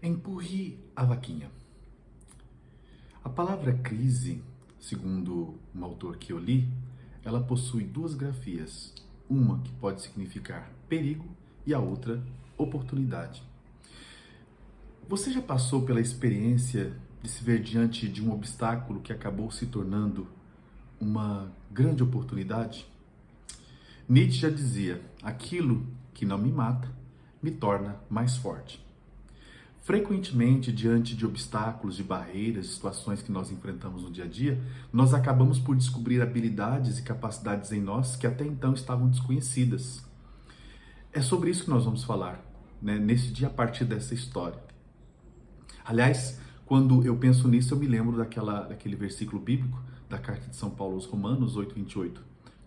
Empurre a vaquinha. A palavra crise, segundo um autor que eu li, ela possui duas grafias. Uma que pode significar perigo e a outra oportunidade. Você já passou pela experiência de se ver diante de um obstáculo que acabou se tornando uma grande oportunidade? Nietzsche já dizia: aquilo que não me mata me torna mais forte. Frequentemente, diante de obstáculos, de barreiras, de situações que nós enfrentamos no dia a dia, nós acabamos por descobrir habilidades e capacidades em nós que até então estavam desconhecidas. É sobre isso que nós vamos falar, né, nesse dia, a partir dessa história. Aliás, quando eu penso nisso, eu me lembro daquele versículo bíblico da carta de São Paulo aos Romanos 8:28.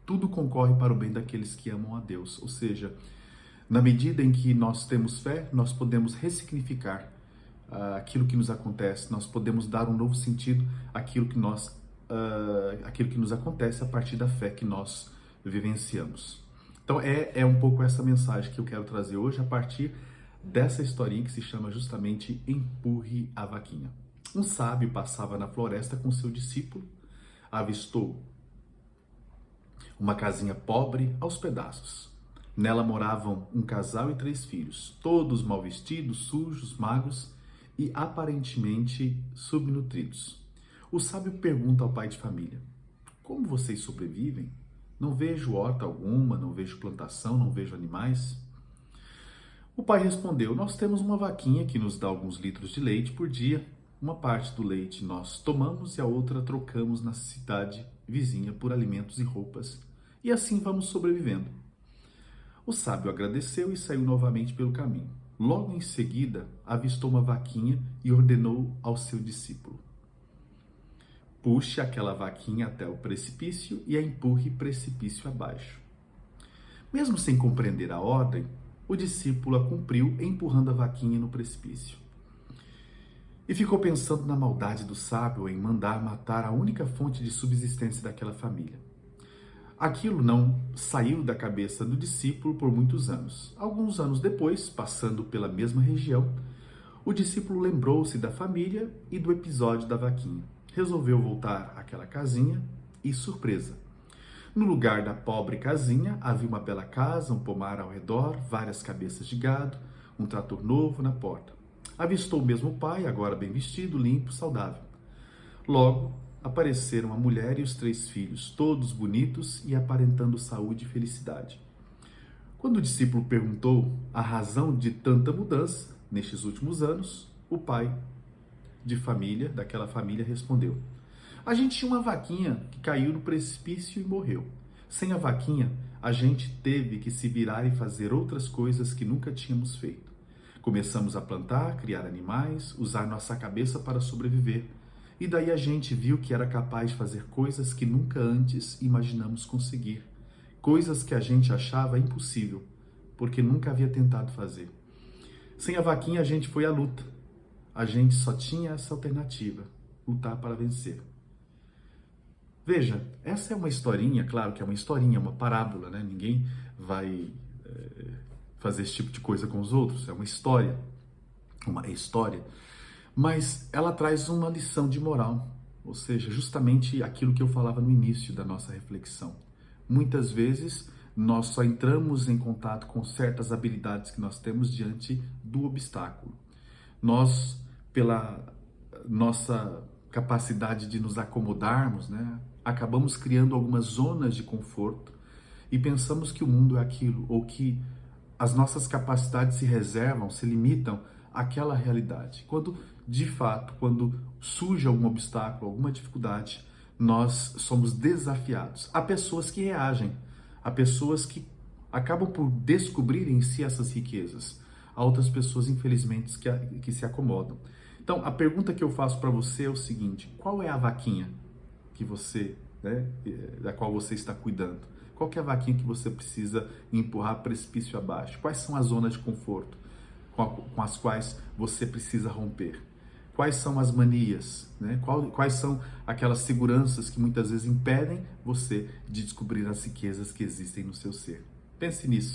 Tudo concorre para o bem daqueles que amam a Deus. Ou seja, na medida em que nós temos fé, nós podemos ressignificar aquilo que nos acontece, nós podemos dar um novo sentido àquilo que nos acontece a partir da fé que nós vivenciamos. Então é um pouco essa mensagem que eu quero trazer hoje a partir dessa historinha que se chama justamente Empurre a Vaquinha. Um sábio passava na floresta com seu discípulo, avistou uma casinha pobre aos pedaços. Nela moravam um casal e 3 filhos, todos mal vestidos, sujos, magros e aparentemente subnutridos. O sábio pergunta ao pai de família: como vocês sobrevivem? Não vejo horta alguma, não vejo plantação, não vejo animais. O pai respondeu: nós temos uma vaquinha que nos dá alguns litros de leite por dia. Uma parte do leite nós tomamos e a outra trocamos na cidade vizinha por alimentos e roupas. E assim vamos sobrevivendo. O sábio agradeceu e saiu novamente pelo caminho. Logo em seguida, avistou uma vaquinha e ordenou ao seu discípulo: puxe aquela vaquinha até o precipício e a empurre precipício abaixo. Mesmo sem compreender a ordem, o discípulo a cumpriu, empurrando a vaquinha no precipício. E ficou pensando na maldade do sábio em mandar matar a única fonte de subsistência daquela família. Aquilo não saiu da cabeça do discípulo por muitos anos. Alguns anos depois, passando pela mesma região, o discípulo lembrou-se da família e do episódio da vaquinha. Resolveu voltar àquela casinha e, surpresa, no lugar da pobre casinha havia uma bela casa, um pomar ao redor, várias cabeças de gado, um trator novo na porta. Avistou o mesmo pai, agora bem vestido, limpo, saudável. Logo, apareceram a mulher e os 3 filhos, todos bonitos e aparentando saúde e felicidade. Quando o discípulo perguntou a razão de tanta mudança nestes últimos anos, o pai daquela família, respondeu: a gente tinha uma vaquinha que caiu no precipício e morreu. Sem a vaquinha, a gente teve que se virar e fazer outras coisas que nunca tínhamos feito. Começamos a plantar, criar animais, usar nossa cabeça para sobreviver. E daí a gente viu que era capaz de fazer coisas que nunca antes imaginamos conseguir. Coisas que a gente achava impossível, porque nunca havia tentado fazer. Sem a vaquinha, a gente foi à luta. A gente só tinha essa alternativa: lutar para vencer. Veja, essa é uma historinha, claro que é uma historinha, uma parábola, né? Ninguém vai fazer esse tipo de coisa com os outros, é uma história, mas ela traz uma lição de moral, ou seja, justamente aquilo que eu falava no início da nossa reflexão. Muitas vezes nós só entramos em contato com certas habilidades que nós temos diante do obstáculo. Nós, pela nossa capacidade de nos acomodarmos, né, acabamos criando algumas zonas de conforto e pensamos que o mundo é aquilo, ou que as nossas capacidades se reservam, se limitam àquela realidade. Quando, de fato, quando surge algum obstáculo, alguma dificuldade, nós somos desafiados. Há pessoas que reagem, há pessoas que acabam por descobrir em si essas riquezas. Há outras pessoas, infelizmente, que se acomodam. Então, a pergunta que eu faço para você é o seguinte: qual é a vaquinha que você, da qual você está cuidando? Qual que é a vaquinha que você precisa empurrar precipício abaixo? Quais são as zonas de conforto com as quais você precisa romper? Quais são as manias? Né? Quais são aquelas seguranças que muitas vezes impedem você de descobrir as riquezas que existem no seu ser? Pense nisso.